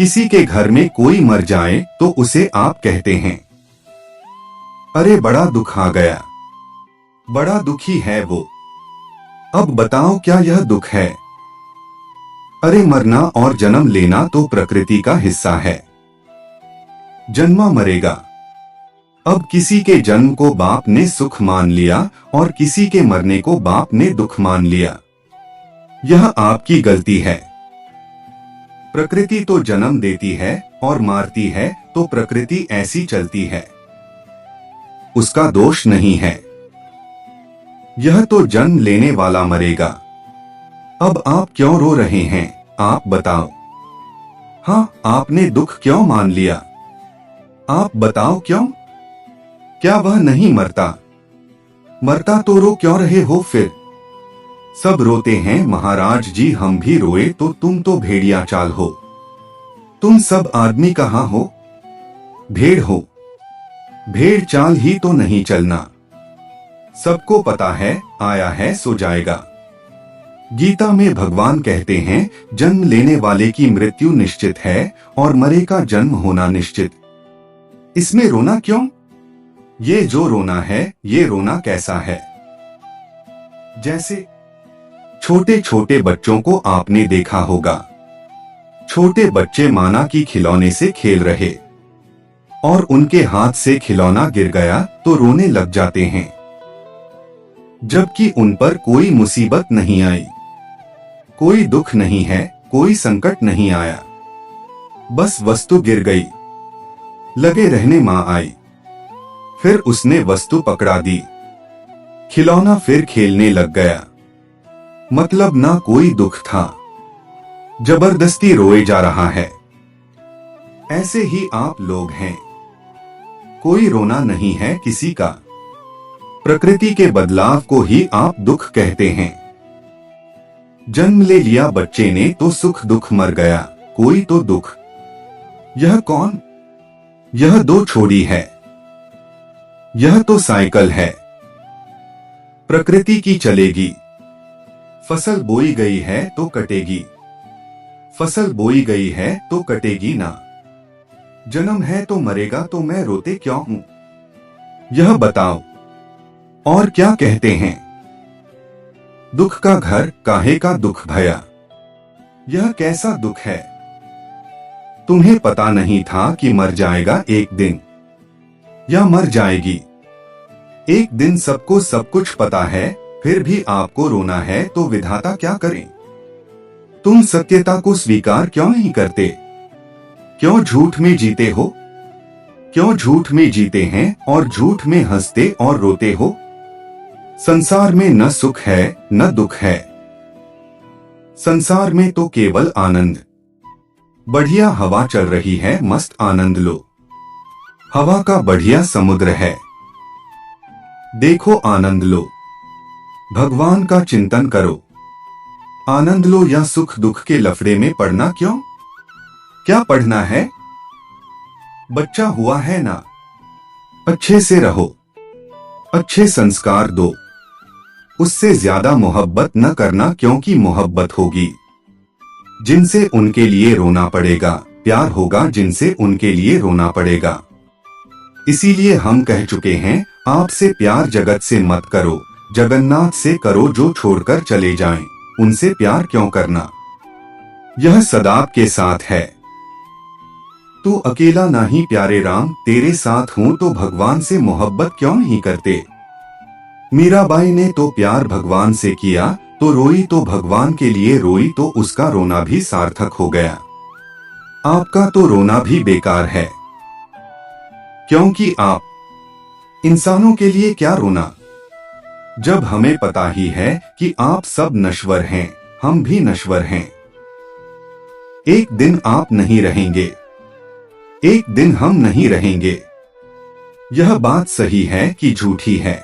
किसी के घर में कोई मर जाए तो उसे आप कहते हैं, अरे बड़ा दुख आ गया, बड़ा दुखी है वो। अब बताओ क्या यह दुख है? अरे मरना और जन्म लेना तो प्रकृति का हिस्सा है। जन्मा मरेगा। अब किसी के जन्म को बाप ने सुख मान लिया और किसी के मरने को बाप ने दुख मान लिया। यह आपकी गलती है। प्रकृति तो जन्म देती है और मारती है, तो प्रकृति ऐसी चलती है, उसका दोष नहीं है। यह तो जन्म लेने वाला मरेगा। अब आप क्यों रो रहे हैं, आप बताओ। हाँ, आपने दुख क्यों मान लिया? आप बताओ क्यों? क्या वह नहीं मरता? मरता तो रो क्यों रहे हो फिर? सब रोते हैं महाराज जी, हम भी रोए तो तुम तो भेड़िया चाल हो। तुम सब आदमी कहाँ हो? भेड़ हो। भेड़ चाल ही तो नहीं चलना। सबको पता है, आया है सो जाएगा। गीता में भगवान कहते हैं, जन्म लेने वाले की मृत्यु निश्चित है और मरे का जन्म होना निश्चित। इसमें रोना क्यों? ये जो रोना है, ये रोना कैसा है? जैसे छोटे छोटे बच्चों को आपने देखा होगा। छोटे बच्चे माना कि खिलौने से खेल रहे और उनके हाथ से खिलौना गिर गया तो रोने लग जाते हैं, जबकि उन पर कोई मुसीबत नहीं आई, कोई दुख नहीं है, कोई संकट नहीं आया। बस वस्तु गिर गई, लगे रहने मां आई, फिर उसने वस्तु पकड़ा दी, खिलौना फिर खेलने लग गया। मतलब ना कोई दुख था, जबरदस्ती रोए जा रहा है। ऐसे ही आप लोग हैं। कोई रोना नहीं है किसी का। प्रकृति के बदलाव को ही आप दुख कहते हैं। जन्म ले लिया बच्चे ने तो सुख दुख मर गया, कोई तो दुख। यह कौन? यह दो छोड़ी है। यह तो साइकिल है, प्रकृति की चलेगी। फसल बोई गई है तो कटेगी, फसल बोई गई है तो कटेगी ना। जन्म है तो मरेगा, तो मैं रोते क्यों हूं? यह बताओ। और क्या कहते हैं? दुख का घर काहे का दुख भया। यह कैसा दुख है? तुम्हें पता नहीं था कि मर जाएगा एक दिन, या मर जाएगी एक दिन। सबको सब कुछ पता है, फिर भी आपको रोना है, तो विधाता क्या करें? तुम सत्यता को स्वीकार क्यों नहीं करते? क्यों झूठ में जीते हो? क्यों झूठ में जीते हैं और झूठ में हंसते और रोते हो? संसार में न सुख है न दुख है। संसार में तो केवल आनंद। बढ़िया हवा चल रही है, मस्त आनंद लो। हवा का बढ़िया समुद्र है, देखो आनंद लो। भगवान का चिंतन करो, आनंद लो। या सुख दुख के लफड़े में पड़ना क्यों? क्या पढ़ना है? बच्चा हुआ है ना, अच्छे से रहो, अच्छे संस्कार दो। उससे ज्यादा मोहब्बत न करना, क्योंकि मोहब्बत होगी जिनसे उनके लिए रोना पड़ेगा, प्यार होगा जिनसे उनके लिए रोना पड़ेगा। इसीलिए हम कह चुके हैं, आपसे प्यार जगत से मत करो, जगन्नाथ से करो जो छोड़कर चले जाएं। उनसे प्यार क्यों करना? यह सदा के साथ है। तू अकेला नहीं प्यारे राम, तेरे साथ हूं तो भगवान से मोहब्बत क्यों नहीं करते? मीराबाई ने तो प्यार भगवान से किया, तो रोई तो भगवान के लिए रोई, तो उसका रोना भी सार्थक हो गया। आपका तो रोना भी बेकार है, क्योंकि आप इंसानों के लिए क्या रोना, जब हमें पता ही है कि आप सब नश्वर हैं, हम भी नश्वर हैं। एक दिन आप नहीं रहेंगे, एक दिन हम नहीं रहेंगे। यह बात सही है कि झूठी है?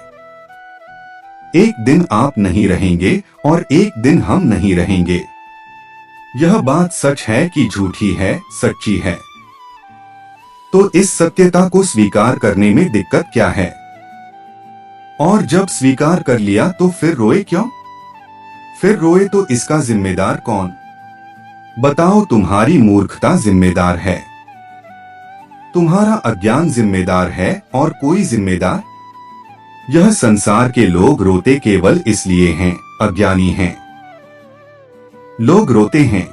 एक दिन आप नहीं रहेंगे और एक दिन हम नहीं रहेंगे। यह बात सच है कि झूठी है, सच्ची है? तो इस सत्यता को स्वीकार करने में दिक्कत क्या है? और जब स्वीकार कर लिया तो फिर रोए क्यों? फिर रोए तो इसका जिम्मेदार कौन? बताओ तुम्हारी मूर्खता जिम्मेदार है, तुम्हारा अज्ञान जिम्मेदार है और कोई जिम्मेदार? यह संसार के लोग रोते केवल इसलिए हैं, अज्ञानी हैं। लोग रोते हैं,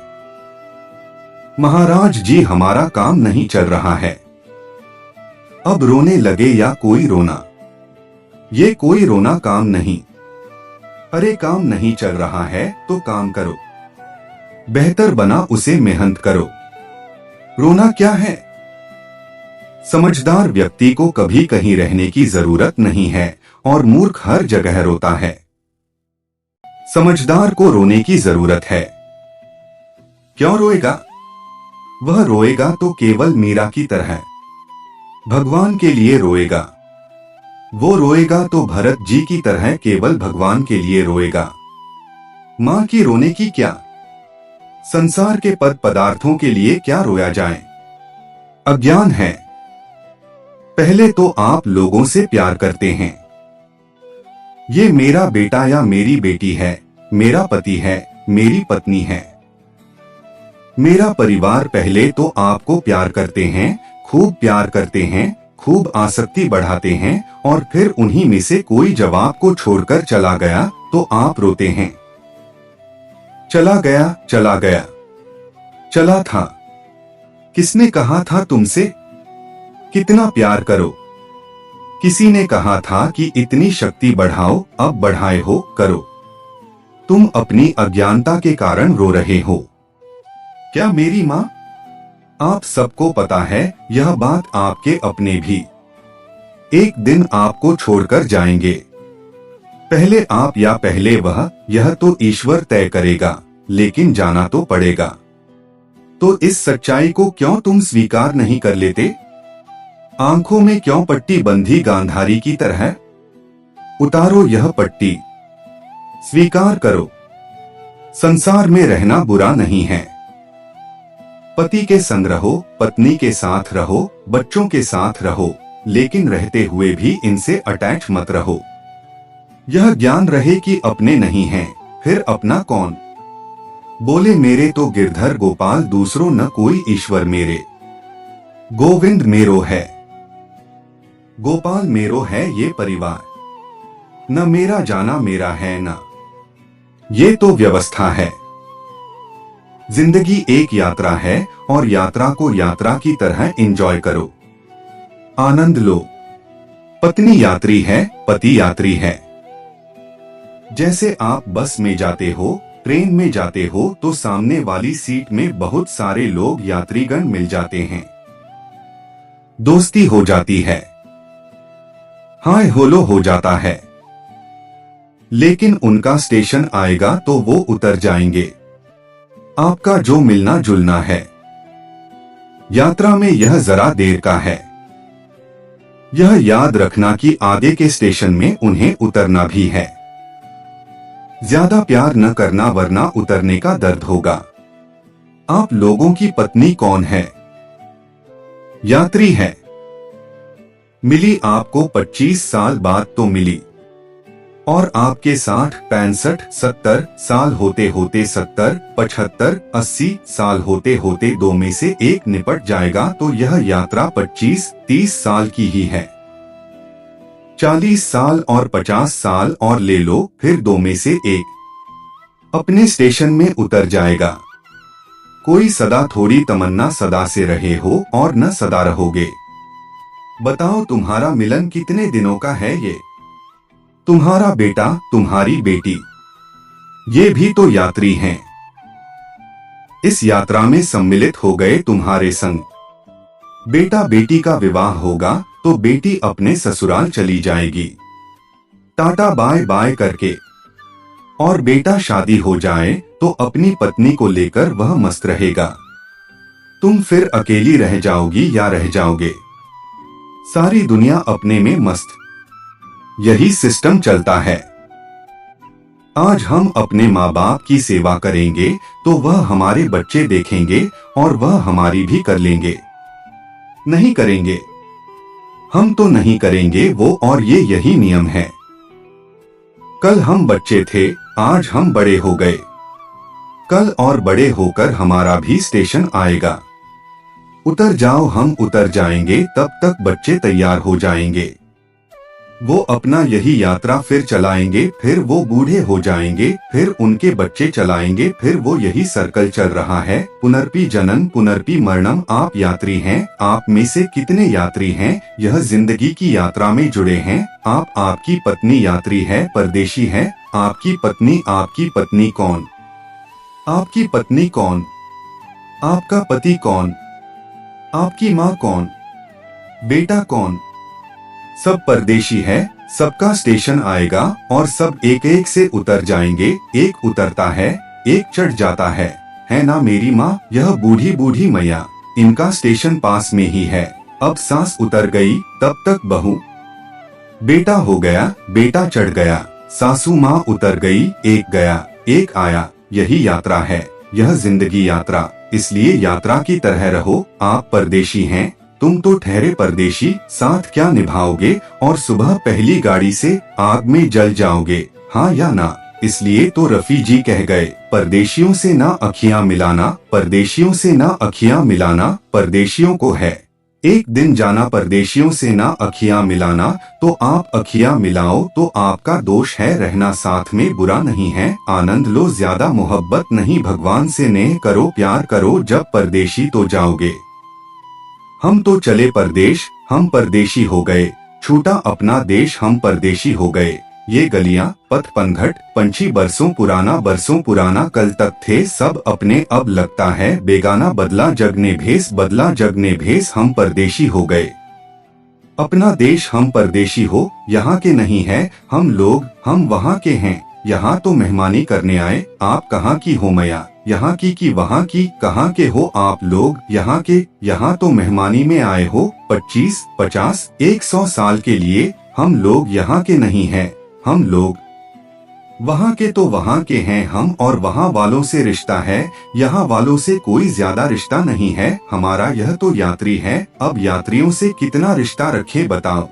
महाराज जी हमारा काम नहीं चल रहा है। अब रोने लगे या कोई रोना? ये कोई रोना काम नहीं। अरे काम नहीं चल रहा है तो काम करो, बेहतर बना उसे मेहनत करो। रोना क्या है? समझदार व्यक्ति को कभी कहीं रहने की जरूरत नहीं है और मूर्ख हर जगह रोता है। समझदार को रोने की जरूरत है। क्यों रोएगा? वह रोएगा तो केवल मीरा की तरह भगवान के लिए रोएगा। वो रोएगा तो भरत जी की तरह केवल भगवान के लिए रोएगा। मां की रोने की क्या? संसार के पद पदार्थों के लिए क्या रोया जाए? अज्ञान है। पहले तो आप लोगों से प्यार करते हैं। ये मेरा बेटा या मेरी बेटी है, मेरा पति है, मेरी पत्नी है, मेरा परिवार। पहले तो आपको प्यार करते हैं, खूब प्यार करते हैं, खूब आसक्ति बढ़ाते हैं और फिर उन्हीं में से कोई जवाब को छोड़कर चला गया तो आप रोते हैं। चला गया, चला गया, चला था। किसने कहा था तुमसे कितना प्यार करो? किसी ने कहा था कि इतनी शक्ति बढ़ाओ, अब बढ़ाए हो, करो। तुम अपनी अज्ञानता के कारण रो रहे हो। क्या मेरी मां? आप सबको पता है यह बात, आपके अपने भी एक दिन आपको छोड़कर जाएंगे। पहले आप या पहले वह, यह तो ईश्वर तय करेगा, लेकिन जाना तो पड़ेगा। तो इस सच्चाई को क्यों तुम स्वीकार नहीं कर लेते? आंखों में क्यों पट्टी बंधी गांधारी की तरह? उतारो यह पट्टी, स्वीकार करो। संसार में रहना बुरा नहीं है। पति के संग रहो, पत्नी के साथ रहो, बच्चों के साथ रहो, लेकिन रहते हुए भी इनसे अटैच मत रहो। यह ज्ञान रहे कि अपने नहीं हैं, फिर अपना कौन? बोले मेरे तो गिरधर गोपाल, दूसरों न कोई ईश्वर मेरे। गोविंद मेरो है, गोपाल मेरो है ये परिवार। न मेरा जाना मेरा है न, ये तो व्यवस्था है। जिंदगी एक यात्रा है और यात्रा को यात्रा की तरह एंजॉय करो, आनंद लो। पत्नी यात्री है, पति यात्री है। जैसे आप बस में जाते हो, ट्रेन में जाते हो तो सामने वाली सीट में बहुत सारे लोग यात्रीगण मिल जाते हैं, दोस्ती हो जाती है, हाय होलो हो जाता है। लेकिन उनका स्टेशन आएगा तो वो उतर जाएंगे। आपका जो मिलना जुलना है यात्रा में, यह जरा देर का है। यह याद रखना कि आगे के स्टेशन में उन्हें उतरना भी है। ज्यादा प्यार न करना वरना उतरने का दर्द होगा। आप लोगों की पत्नी कौन है? यात्री है। मिली आपको 25 साल बाद तो मिली, और आपके 60, 65, 70 साल होते होते 70, 75, 80 साल होते होते दो में से एक निपट जाएगा। तो यह यात्रा 25-30 साल की ही है। 40 साल और 50 साल और ले लो, फिर दो में से एक अपने स्टेशन में उतर जाएगा। कोई सदा थोड़ी तमन्ना सदा से रहे हो और न सदा रहोगे। बताओ तुम्हारा मिलन कितने दिनों का है? ये तुम्हारा बेटा, तुम्हारी बेटी, ये भी तो यात्री हैं। इस यात्रा में सम्मिलित हो गए तुम्हारे संग। बेटा बेटी का विवाह होगा तो बेटी अपने ससुराल चली जाएगी टाटा बाय बाय करके, और बेटा शादी हो जाए तो अपनी पत्नी को लेकर वह मस्त रहेगा। तुम फिर अकेली रह जाओगी या रह जाओगे। सारी दुनिया अपने में मस्त। यही सिस्टम चलता है। आज हम अपने माँ बाप की सेवा करेंगे तो वह हमारे बच्चे देखेंगे और वह हमारी भी कर लेंगे। नहीं करेंगे हम तो नहीं करेंगे वो, और ये यही नियम है। कल हम बच्चे थे, आज हम बड़े हो गए। कल और बड़े होकर हमारा भी स्टेशन आएगा। उतर जाओ, हम उतर जाएंगे, तब तक बच्चे तैयार हो जाएंगे। वो अपना यही यात्रा फिर चलाएंगे, फिर वो बूढ़े हो जाएंगे, फिर उनके बच्चे चलाएंगे, फिर वो यही सर्कल चल रहा है। पुनर्पि जनन पुनर्पि मरणम। आप यात्री हैं। आप में से कितने यात्री हैं यह जिंदगी की यात्रा में जुड़े हैं? आपकी पत्नी यात्री है, परदेशी है। आपकी पत्नी कौन? आपकी पत्नी कौन? आपका पति कौन? आपकी माँ कौन? बेटा कौन? सब परदेशी है। सबका स्टेशन आएगा और सब एक एक से उतर जाएंगे। एक उतरता है, एक चढ़ जाता है ना मेरी माँ? यह बूढ़ी बूढ़ी मैया, इनका स्टेशन पास में ही है। अब सास उतर गई, तब तक बहू। बेटा हो गया, बेटा चढ़ गया। सासू माँ उतर गई, एक गया, एक आया। यही यात्रा है, यह जिंदगी यात्रा। इसलिए यात्रा की तरह रहो। आप परदेशी हैं, तुम तो ठहरे परदेशी। साथ क्या निभाओगे? और सुबह पहली गाड़ी से आग में जल जाओगे, हाँ या ना? इसलिए तो रफी जी कह गए, परदेशियों से ना अखियां मिलाना, परदेशियों से ना अखियां मिलाना। परदेशियों को है एक दिन जाना, परदेशियों से ना अखियां मिलाना। तो आप अखियां मिलाओ तो आपका दोष है, रहना साथ में बुरा नहीं है। आनंद लो, ज्यादा मोहब्बत नहीं। भगवान से नेह करो, प्यार करो, जब परदेशी तो जाओगे। हम तो चले परदेश, हम परदेशी हो गए। छूटा अपना देश, हम परदेशी हो गए। ये गलियां, पथ पनघट, पंछी बरसों पुराना कल तक थे सब अपने, अब लगता है बेगाना। बदला जग ने भेस, बदला जग ने भेस, हम परदेशी हो गए। अपना देश हम परदेशी हो, यहाँ के नहीं है हम लोग, हम वहाँ के हैं। यहाँ तो मेहमानी करने आए। आप कहाँ की हो मैया? यहाँ की वहाँ की? कहाँ के हो आप लोग? यहाँ के। यहाँ तो मेहमानी में आए हो। 25, 50, 100 साल के लिए। हम लोग यहाँ के नहीं हैं, हम लोग वहाँ के। तो वहाँ के हैं हम, और वहाँ वालों से रिश्ता है, यहाँ वालों से कोई ज्यादा रिश्ता नहीं है हमारा। यह तो यात्री है, अब यात्रियों से कितना रिश्ता रखे बताओ।